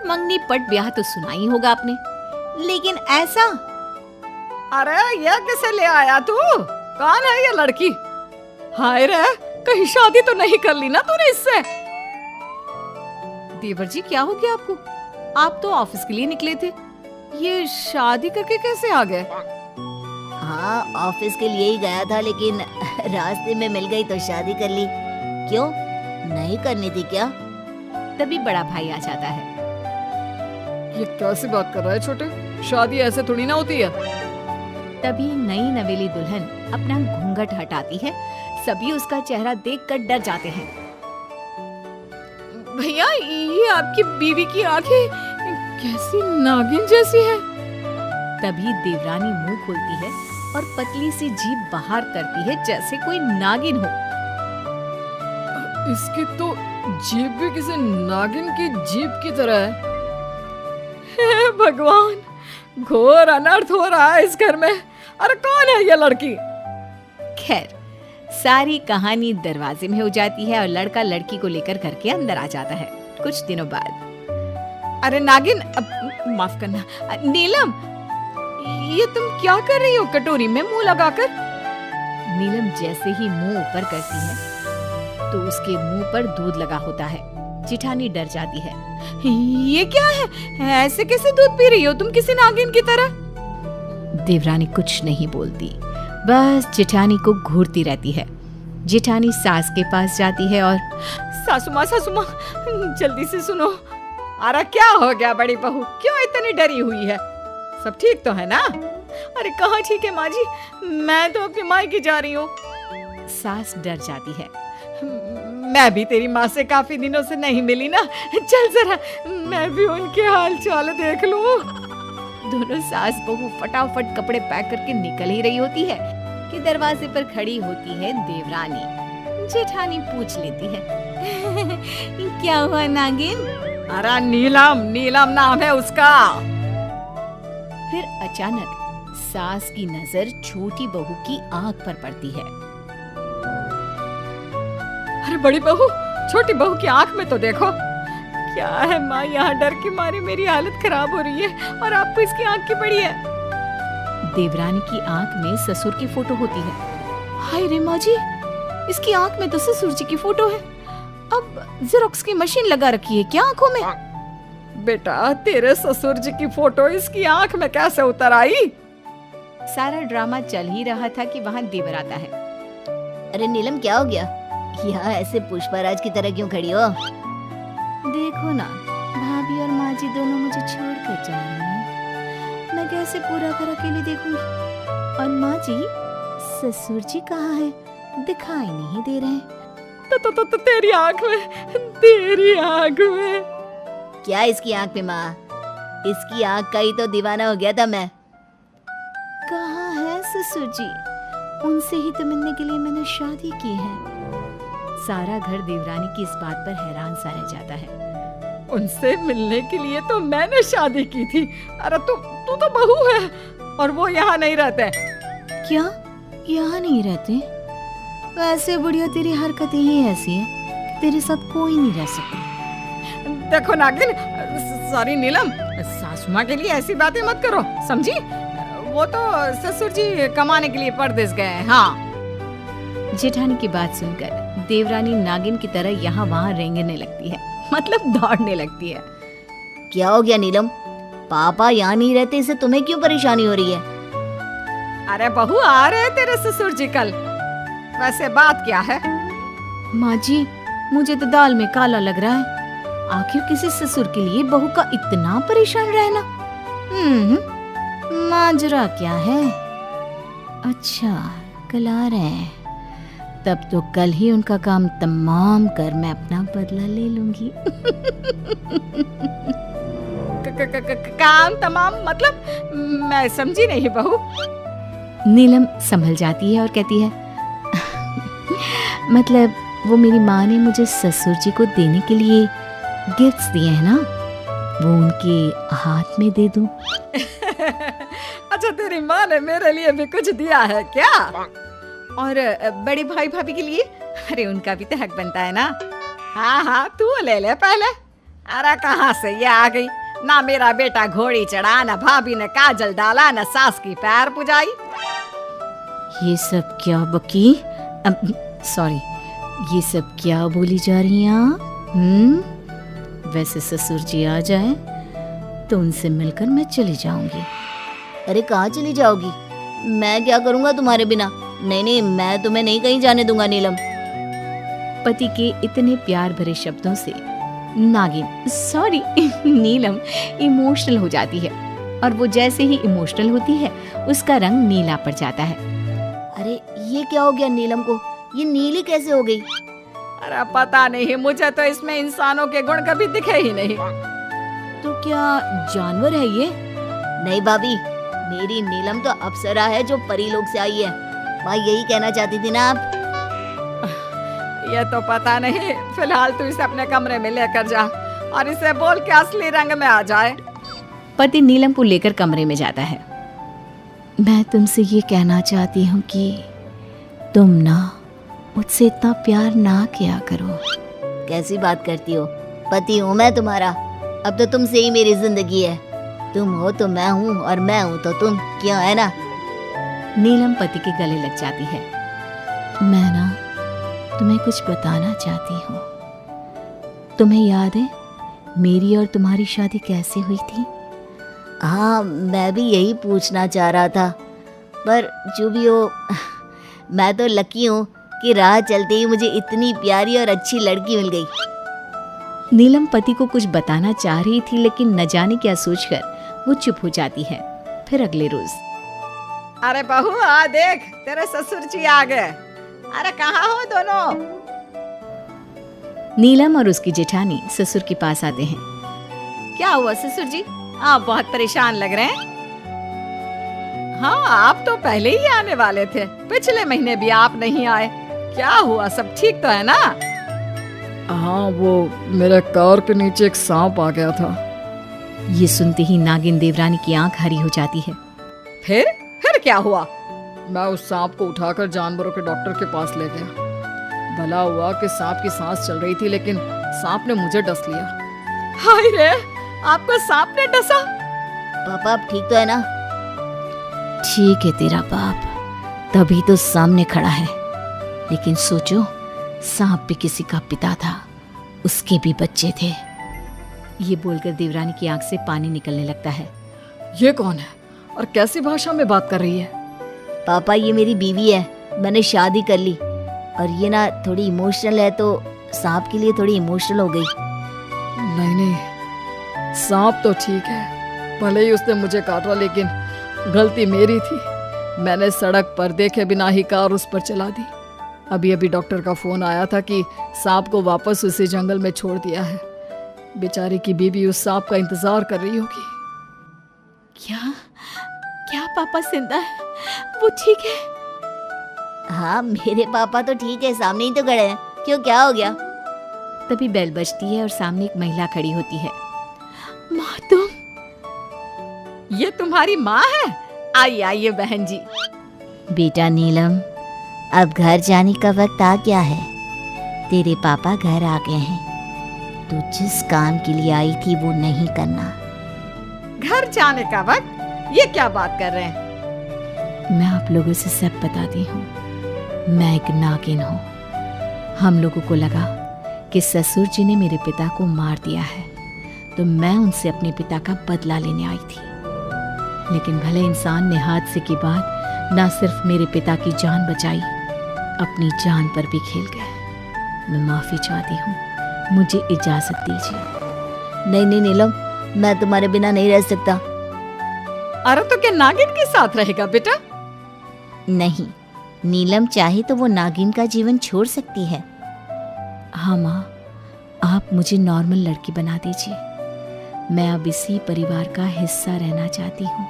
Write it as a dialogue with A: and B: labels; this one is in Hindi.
A: पट मंगनी पट ब्याह तो सुना ही होगा आपने, लेकिन ऐसा?
B: अरे ये किसे ले आया तू? कौन है ये लड़की? हाय रे, कहीं शादी तो नहीं कर ली ना तूने इससे?
A: देवर जी क्या हो गया आपको? आप तो ऑफिस के लिए निकले थे, ये शादी करके कैसे आ गए?
C: हाँ, ऑफिस के लिए ही गया था, लेकिन रास्ते में मिल गई तो शादी कर ली। क्यों, नहीं करनी थी क्या?
A: तभी बड़ा भाई आ जाता है।
B: ये कैसी बात कर रहा है छोटे? शादी ऐसे थोड़ी ना होती है।
A: तभी नई नवेली दुल्हन अपना घूंघट हटाती है। सभी उसका चेहरा देखकर डर जाते हैं।
B: भैया, ये आपकी बीवी की आंखें कैसी नागिन जैसी है।
A: तभी देवरानी मुंह खोलती है और पतली सी जीभ बाहर करती है जैसे कोई नागिन हो।
B: इसकी तो जीभ भी किसी नागिन की जीभ की तरह है। हे भगवान, घोर अनर्थ हो रहा है इस घर में। अरे कौन है ये लड़की?
A: खैर, सारी कहानी दरवाजे में हो जाती है और लड़का लड़की को लेकर घर के अंदर आ जाता है। कुछ दिनों बाद,
B: अरे नागिन, माफ करना, नीलम, ये तुम क्या कर रही हो कटोरी में मुंह लगाकर?
A: नीलम जैसे ही मुंह ऊपर करती है तो उसके मुंह पर दूध लगा होता है। जिठानी डर जाती है।
B: ये क्या है? ऐसे कैसे दूध पी रही हो तुम किसी नागिन की तरह?
A: देवरानी कुछ नहीं बोलती, बस जेठानी को घूरती रहती है। जेठानी सास के पास जाती है और
B: सासू माँ, जल्दी से सुनो। अरे क्या हो गया बड़ी बहू, क्यों इतनी डरी हुई है? सब ठीक तो है ना? अरे कहाँ ठीक है माँ जी, मैं तो अपनी मायके जा रही हूँ।
A: सास डर जाती है।
B: मैं भी तेरी माँ से काफी दिनों से नहीं मिली ना, चल जरा मैं भी उनके हाल चाल देख लूं।
A: दोनों सास बहू फटाफट कपड़े पैक करके निकल ही रही होती है कि दरवाजे पर खड़ी होती है देवरानी। जेठानी पूछ लेती है, क्या हुआ नागिन?
B: अरे नीलम, नीलम नाम है उसका।
A: फिर अचानक सास की नजर छोटी बहू की आंख पर पड़ती है।
B: अरे बड़ी बहू, छोटी बहू की आंख में तो देखो। क्या है माँ, यहाँ डर के मारे मेरी हालत खराब हो रही है और आपको इसकी आंख की पड़ी है।
A: देवरानी की आंख में ससुर की फोटो होती है। हाय रे माँ जी, इसकी आंख में तो ससुर जी की फोटो है। अब जेरोक्स की मशीन लगा रखी है क्या आंखों में?
B: बेटा, तेरे ससुर जी की फोटो इसकी आंख में कैसे उतर आई?
A: सारा ड्रामा चल ही रहा था कि वहाँ देवर आता है।
C: अरे नीलम, क्या हो गया? यहाँ ऐसे पुष्पराज की तरह क्यों खड़ी हो?
A: देखो ना, भाभी और माँ जी दोनों मुझे छोड़कर जा रही हैं। मैं कैसे पूरा घर अकेले देखूंगी? और माँ जी, ससुर जी कहाँ है? दिखाई नहीं दे रहे।
B: तो तेरी आंख में, तेरी आंख में।
C: क्या इसकी आंख में माँ? इसकी आंख का ही तो दीवाना हो गया था मैं।
A: कहाँ है ससुर जी? उनसे ही तो मिलने के लिए मैंने शादी की है। सारा घर देवरानी की इस बात पर हैरान सा रह जाता है।
B: उनसे मिलने के लिए तो मैंने शादी की थी। अरे तू तो बहू है और वो यहाँ नहीं रहते।
A: क्या यहाँ नहीं रहते? वैसे बुढ़िया, तेरी हरकतें ही ऐसी है कि तेरे साथ कोई नहीं रह सकता।
B: देखो नागिन, सॉरी नीलम, सासू माँ के लिए ऐसी बातें मत करो, समझी? वो तो ससुर जी कमाने के लिए परदेश गए हैं। हाँ।
A: जेठानी की बात सुनकर देवरानी नागिन की तरह यहाँ वहाँ रेंगने लगती है, मतलब दौड़ने लगती है।
C: क्या हो गया नीलम? पापा यहाँ नहीं रहते, इससे तुम्हें क्यों परेशानी हो रही है?
B: अरे बहू, आ रहे तेरे ससुर जी कल। वैसे बात क्या है?
A: माँ जी, मुझे तो दाल में काला लग रहा है। आखिर किसी ससुर के लिए बहू का इतना परेशान रहना? माजरा क्या है? अच्छा, कल आ रहे हैं, तब तो कल ही उनका काम तमाम कर मैं अपना बदला ले लूंगी।
B: काम तमाम मतलब? मैं समझी नहीं बहू।
A: नीलम संभल जाती है और कहती है, मतलब वो मेरी माँ ने मुझे ससुर जी को देने के लिए गिफ्ट्स दिए हैं ना, वो उनके हाथ में दे दूं।
B: अच्छा, तेरी माँ ने मेरे लिए भी कुछ दिया है क्या? और बड़े भाई भाभी के लिए? अरे उनका भी तो हक बनता है ना। हाँ हाँ, तू ले ले पहले। अरे कहाँ से ये आ गई? ना मेरा बेटा घोड़ी चढ़ा, ना भाभी ने काजल डाला, ना सास की पैर पुजाई।
A: ये सब क्या बकी, सॉरी, ये सब क्या बोली जा रही हैं आप? वैसे ससुर जी आ जाए तो उनसे मिलकर मैं चली जाऊंगी।
C: अरे कहाँ चली जाओगी? मैं क्या करूँगा तुम्हारे बिना? नहीं नहीं, मैं तुम्हें नहीं कहीं जाने दूंगा नीलम।
A: पति के इतने प्यार भरे शब्दों से नागिन, सॉरी नीलम इमोशनल हो जाती है, और वो जैसे ही इमोशनल होती है उसका रंग नीला पड़ जाता है।
C: अरे ये क्या हो गया नीलम को? ये नीली कैसे हो गई?
B: अरे पता नहीं, मुझे तो इसमें इंसानों के गुण कभी दिखे ही नहीं।
A: तो क्या जानवर है ये?
C: नहीं भाभी, मेरी नीलम तो अप्सरा है जो परी लोक से आई है। भाई यही कहना चाहती थी ना आप?
B: ये तो पता नहीं, फिलहाल तू इसे अपने कमरे में लेकर जा और इसे बोल के असली रंग में आ जाए।
A: पति नीलम को लेकर कमरे में जाता है। मैं तुमसे ये कहना चाहती हूँ कि तुम ना मुझसे इतना प्यार ना किया करो।
C: कैसी बात करती हो? पति हूँ मैं तुम्हारा, अब तो तुमसे ही मेरी जिंदगी है। तुम हो तो मैं हूँ और मैं हूँ तो तुम, क्यों है ना?
A: नीलम पति के गले लग जाती है। मैं ना तुम्हें कुछ बताना चाहती हूँ। तुम्हें याद है मेरी और तुम्हारी शादी कैसे हुई थी?
C: हाँ, मैं भी यही पूछना चाह रहा था, पर जो भी हो मैं तो लकी हूँ कि राह चलते ही मुझे इतनी प्यारी और अच्छी लड़की मिल गई।
A: नीलम पति को कुछ बताना चाह रही थी, लेकिन न जाने क्या सोचकर वो चुप हो जाती है। फिर अगले रोज,
B: अरे बहू आ देख, तेरे ससुर जी आ गए। अरे कहाँ हो दोनों?
A: नीलम और उसकी जेठानी ससुर के पास आते हैं।
B: क्या हुआ ससुर जी, आप बहुत परेशान लग रहे हैं। हाँ, आप तो पहले ही आने वाले थे, पिछले महीने भी आप नहीं आए। क्या हुआ, सब ठीक तो है ना?
D: हाँ, वो मेरे कार के नीचे एक सांप आ गया था।
A: ये सुनते ही नागिन देवरानी की आंख हरी हो जाती है।
B: फिर क्या हुआ?
D: मैं उस सांप को उठाकर जानवरों के डॉक्टर के पास ले गया। भला हुआ कि सांप की सांस चल रही थी, लेकिन सांप ने मुझे डस लिया।
B: हाय रे, आपको सांप ने डसा?
C: पापा आप ठीक तो है ना?
A: ठीक है तेरा बाप, तभी तो सामने खड़ा है। लेकिन सोचो, सांप भी किसी का पिता था, उसके भी बच्चे थे। ये बोलकर देवरानी की आंख से पानी निकलने लगता है।
D: ये कौन है और कैसी भाषा में बात कर रही है?
C: पापा ये मेरी बीवी है, मैंने शादी कर ली, और ये ना थोड़ी इमोशनल है, तो सांप के लिए थोड़ी इमोशनल हो गई।
D: नहीं, सांप तो ठीक है, भले ही उसने मुझे काटा, लेकिन गलती मेरी थी। मैंने सड़क पर देखे बिना ही कार उस पर चला दी। अभी डॉक्टर का फोन आया था कि सांप को वापस उसी जंगल में छोड़ दिया है। बेचारी की बीवी उस सांप का इंतजार कर रही होगी।
A: क्या पापा जिंदा है? वो ठीक है?
C: हाँ, मेरे पापा तो ठीक है, सामने ही तो खड़े हैं। क्यों, क्या हो गया?
A: तभी बेल बजती है और सामने एक महिला खड़ी होती है। माँ, तुम?
B: ये तुम्हारी माँ है? आइए बहन जी।
C: बेटा नीलम, अब घर जाने का वक्त आ गया है। तेरे पापा घर आ गए हैं। तू जिस काम के लिए आई थी वो नहीं करना।
B: घर जाने का वक्त? ये क्या बात कर रहे हैं?
A: मैं आप लोगों से सब बताती हूँ। मैं एक नागिन हूँ। हम लोगों को लगा कि ससुर जी ने मेरे पिता को मार दिया है, तो मैं उनसे अपने पिता का बदला लेने आई थी। लेकिन भले इंसान ने हादसे के बाद ना सिर्फ मेरे पिता की जान बचाई, अपनी जान पर भी खेल गए। मैं माफी चाहती हूँ, मुझे इजाजत दीजिए।
C: नहीं नीलम, मैं तुम्हारे बिना नहीं रह सकता।
B: अरे तो क्या नागिन के साथ रहेगा बेटा?
C: नहीं, नीलम चाहे तो वो नागिन का जीवन छोड़ सकती है।
A: हाँ माँ, आप मुझे नॉर्मल लड़की बना दीजिए। मैं अब इसी परिवार का हिस्सा रहना चाहती हूँ।